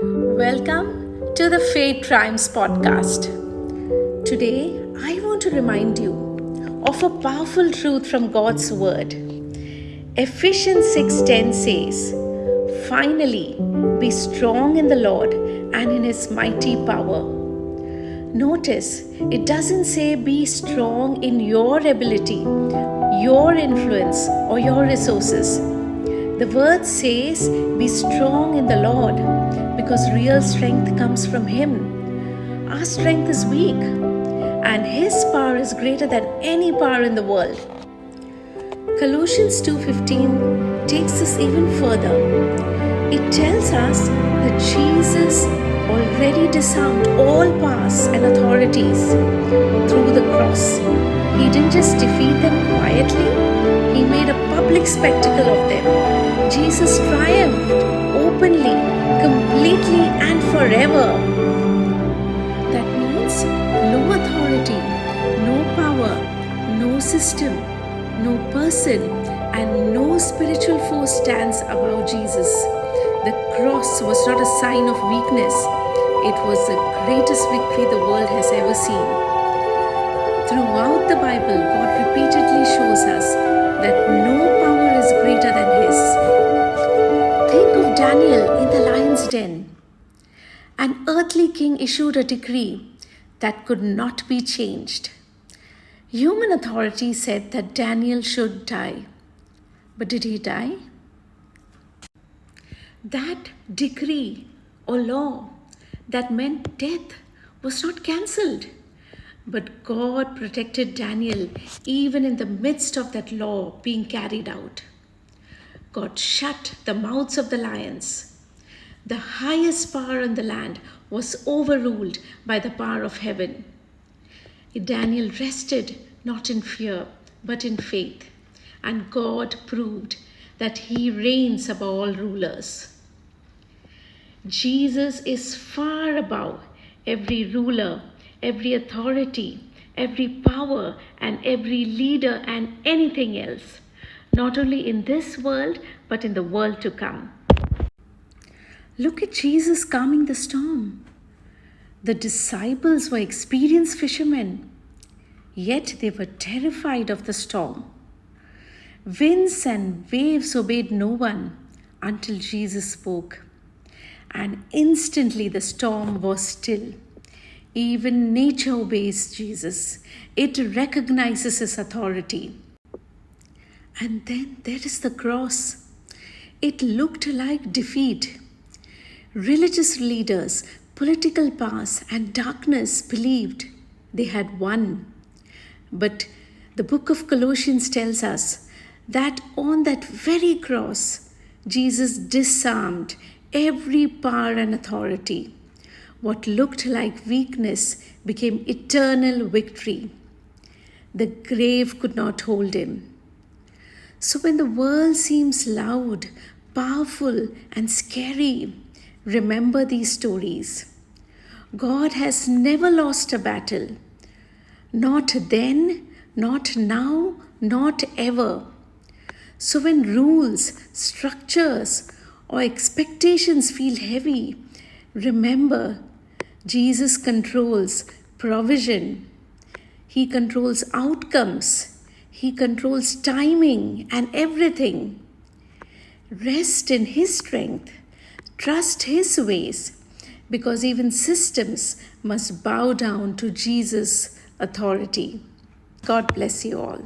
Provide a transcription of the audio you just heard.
Welcome to the Faith Triumphs podcast. Today, I want to remind you of a powerful truth from God's Word. Ephesians 6:10 says, "Finally, be strong in the Lord and in His mighty power." Notice, it doesn't say be strong in your ability, your influence, or your resources. The word says, be strong in the Lord, because real strength comes from Him. Our strength is weak, and His power is greater than any power in the world. Colossians 2:15 takes us even further. It tells us that Jesus already disarmed all powers and authorities through the cross. He didn't just defeat them quietly, He made a public spectacle of them. Jesus triumphed openly, completely, and forever. That means no authority, no power, no system, no person, and no spiritual force stands above Jesus. The cross was not a sign of weakness. It was the greatest victory the world has ever seen. Throughout the Bible, God repeatedly shows us that no power is greater than His. Think of Daniel in the lion's den. An earthly king issued a decree that could not be changed. Human authority said that Daniel should die. But did he die? That decree or law that meant death was not cancelled. But God protected Daniel even in the midst of that law being carried out. God shut the mouths of the lions. The highest power in the land was overruled by the power of heaven. Daniel rested not in fear but in faith, and God proved that He reigns above all rulers. Jesus is far above every ruler, every authority, every power, and every leader and anything else, not only in this world but in the world to come. Look at Jesus calming the storm. The disciples were experienced fishermen, yet they were terrified of the storm. Winds and waves obeyed no one until Jesus spoke, and instantly the storm was still. Even nature obeys Jesus. It recognizes His authority. And then there is the cross. It looked like defeat. Religious leaders, political powers, and darkness believed they had won. But the book of Colossians tells us that on that very cross, Jesus disarmed every power and authority. What looked like weakness became eternal victory. The grave could not hold Him. So when the world seems loud, powerful, and scary, remember these stories. God has never lost a battle. Not then, not now, not ever. So when rules, structures, or expectations feel heavy, remember Jesus controls provision. He controls outcomes. He controls timing and everything. Rest in His strength. Trust His ways, because even systems must bow down to Jesus' authority. God bless you all.